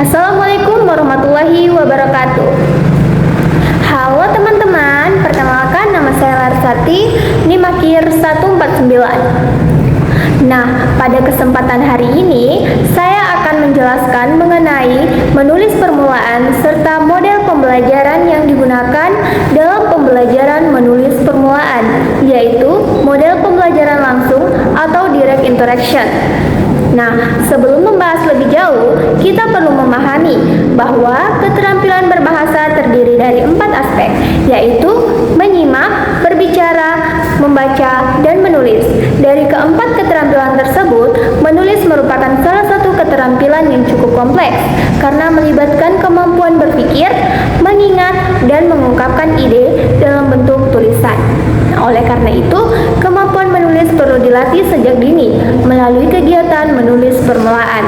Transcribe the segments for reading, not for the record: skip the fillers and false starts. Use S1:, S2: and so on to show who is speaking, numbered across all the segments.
S1: Assalamualaikum warahmatullahi wabarakatuh. Halo teman-teman, perkenalkan nama saya Larsati, NIM akhir 149. Nah, pada kesempatan hari ini saya akan menjelaskan mengenai menulis permulaan serta model pembelajaran yang digunakan dalam pembelajaran menulis permulaan, yaitu model pembelajaran langsung atau direct interaction. Nah, sebelum membahas lebih jauh, kita perlu memahami bahwa keterampilan berbahasa terdiri dari 4 aspek, yaitu menyimak, berbicara, membaca, dan menulis. Dari keempat keterampilan tersebut, menulis merupakan salah satu keterampilan yang cukup kompleks karena melibatkan kemampuan berpikir, mengingat, dan mengungkapkan ide dalam bentuk tulisan. Oleh karena itu, kemampuan menulis perlu dilatih sejak dini melalui kegiatan menulis permulaan.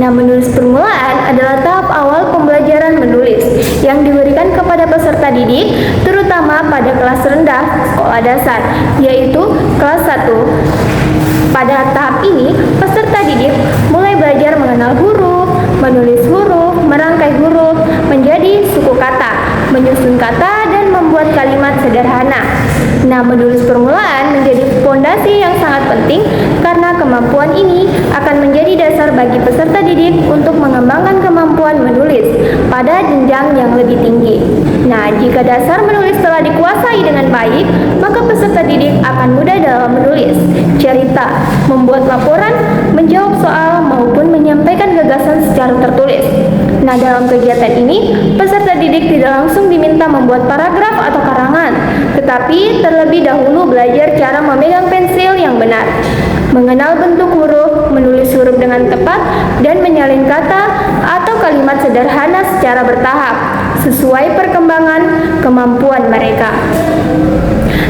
S1: Nah, menulis permulaan adalah tahap awal pembelajaran menulis yang diberikan kepada peserta didik, terutama pada kelas rendah sekolah dasar, yaitu kelas 1. Pada tahap ini, peserta didik mulai belajar mengenal huruf, menulis huruf, merangkai huruf menjadi suku kata, menyusun kata, dan membuat kalimat sederhana. Nah, menulis permulaan menjadi fondasi yang sangat penting karena kemampuan ini akan menjadi dasar bagi peserta didik untuk mengembangkan kemampuan menulis pada jenjang yang lebih tinggi. Nah, jika dasar menulis telah dikuasai dengan baik, maka peserta didik akan mudah dalam menulis, cerita, membuat laporan, menjawab soal, maupun menyampaikan gagasan secara tertulis. Nah, dalam kegiatan ini, peserta didik tidak langsung diminta membuat paragraf atau karangan, tetapi terlebih dahulu belajar cara memegang pensil yang benar, mengenal bentuk huruf, menulis huruf dengan tepat, dan menyalin kata atau kalimat sederhana secara bertahap, sesuai perkembangan kemampuan mereka.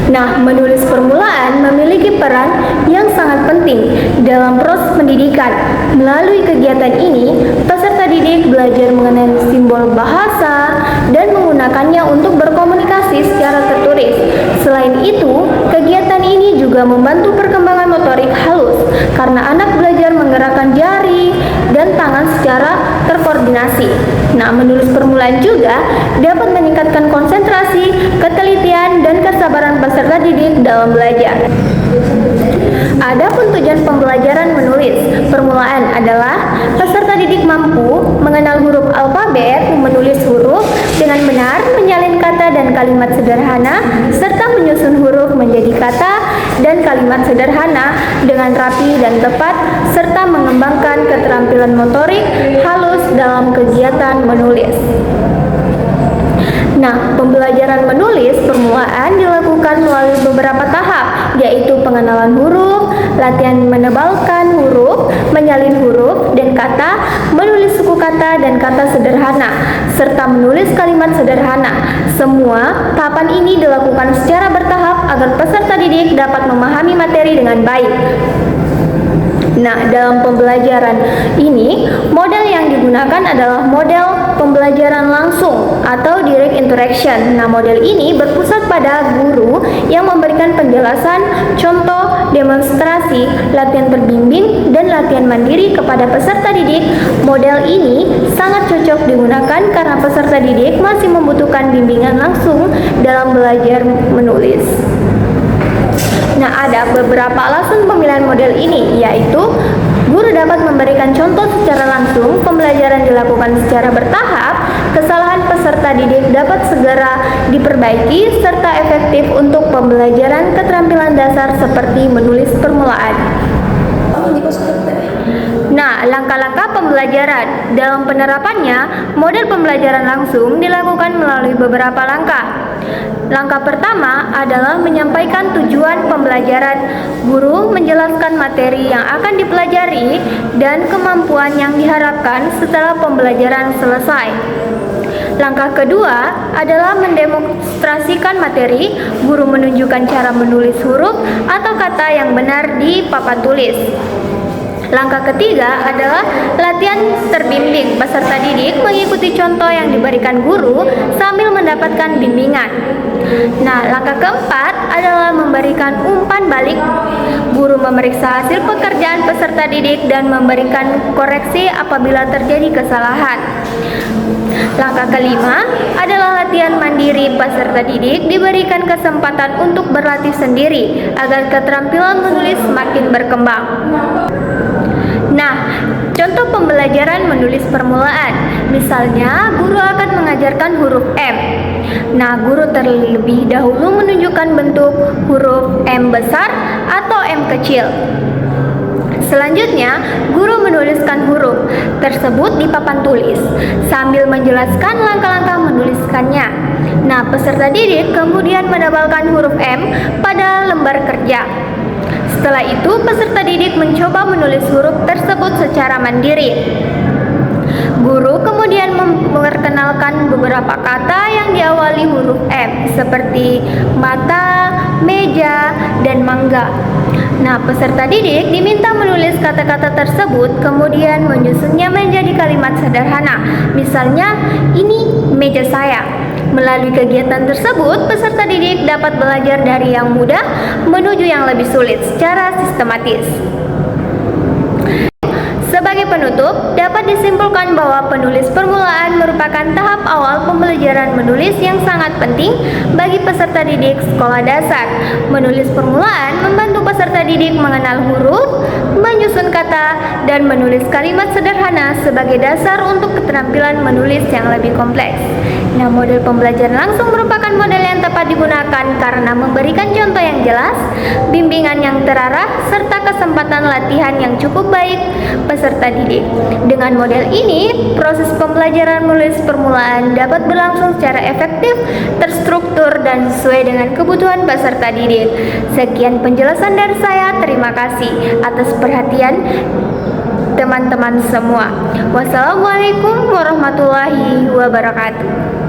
S1: Nah, menulis permulaan memiliki peran yang sangat penting dalam proses pendidikan. Melalui kegiatan ini, peserta didik belajar mengenai simbol bahasa dan menggunakannya untuk berkomunikasi secara tertulis. Selain itu, kegiatan ini juga membantu perkembangan motorik halus karena anak belajar menggerakkan jari dan tangan secara terkoordinasi. Nah, menulis permulaan juga dapat meningkatkan konsentrasi, ketelitian, dan kesabaran peserta didik dalam belajar. Adapun tujuan pembelajaran menulis permulaan adalah peserta didik mampu mengenal huruf alfabet, menulis huruf dengan benar, menyalin kata dan kalimat sederhana, serta menyusun huruf menjadi kata dan kalimat sederhana dengan rapi dan tepat, serta mengembangkan keterampilan motorik halus dalam kegiatan menulis. Nah, pembelajaran menulis permulaan dilakukan melalui beberapa tahap, yaitu pengenalan huruf, latihan menebalkan huruf, menyalin huruf dan kata, menulis suku kata dan kata sederhana, serta menulis kalimat sederhana. Semua tahapan ini dilakukan secara bertahap agar peserta didik dapat memahami materi dengan baik. Nah, dalam pembelajaran ini, model yang digunakan adalah model pembelajaran langsung atau direct interaction. Nah, model ini berpusat pada guru yang memberikan penjelasan, contoh, demonstrasi, latihan terbimbing, dan latihan mandiri kepada peserta didik. Model ini sangat cocok digunakan karena peserta didik masih membutuhkan bimbingan langsung dalam belajar menulis. Nah, ada beberapa alasan pemilihan model ini, yaitu guru dapat memberikan contoh secara langsung, pembelajaran dilakukan secara bertahap, kesalahan peserta didik dapat segera diperbaiki, serta efektif untuk pembelajaran keterampilan dasar seperti menulis permulaan. Nah, langkah-langkah pembelajaran. Dalam penerapannya, model pembelajaran langsung dilakukan melalui beberapa langkah. Langkah pertama adalah menyampaikan tujuan pembelajaran. Guru menjelaskan materi yang akan dipelajari dan kemampuan yang diharapkan setelah pembelajaran selesai. Langkah kedua adalah mendemonstrasikan materi. Guru menunjukkan cara menulis huruf atau kata yang benar di papan tulis. Langkah ketiga adalah latihan terbimbing. Peserta didik mengikuti contoh yang diberikan guru sambil mendapatkan bimbingan. Nah, langkah keempat adalah memberikan umpan balik. Guru memeriksa hasil pekerjaan peserta didik dan memberikan koreksi apabila terjadi kesalahan. Langkah kelima adalah latihan mandiri. Peserta didik diberikan kesempatan untuk berlatih sendiri agar keterampilan menulis semakin berkembang. Nah, contoh pembelajaran menulis permulaan. Misalnya, guru akan mengajarkan huruf M. Nah, guru terlebih dahulu menunjukkan bentuk huruf M besar atau M kecil. Selanjutnya, guru menuliskan huruf tersebut di papan tulis sambil menjelaskan langkah-langkah menuliskannya. Nah, peserta didik kemudian menebalkan huruf M pada lembar kerja. Setelah itu, peserta didik mencoba menulis huruf tersebut secara mandiri. Guru kemudian memperkenalkan beberapa kata yang diawali huruf M, seperti mata, meja, dan mangga. Nah, peserta didik diminta menulis kata-kata tersebut, kemudian menyusunnya menjadi kalimat sederhana. Misalnya, ini meja saya. Melalui kegiatan tersebut, peserta didik dapat belajar dari yang mudah menuju yang lebih sulit secara sistematis. Sebagai penutup, dapat disimpulkan bahwa penulis permulaan merupakan tahap awal pembelajaran menulis yang sangat penting bagi peserta didik sekolah dasar. Menulis permulaan membantu peserta didik mengenal huruf, menyusun kata, dan menulis kalimat sederhana sebagai dasar untuk keterampilan menulis yang lebih kompleks. Nah, model pembelajaran langsung merupakan model yang tepat digunakan karena memberikan contoh yang jelas, bimbingan yang terarah, serta kesempatan latihan yang cukup baik peserta didik. Dengan model ini, proses pembelajaran menulis permulaan dapat berlangsung secara efektif, terstruktur, dan sesuai dengan kebutuhan peserta didik. Sekian penjelasan dari saya. Terima kasih atas perhatian teman-teman semua. Wassalamualaikum warahmatullahi wabarakatuh.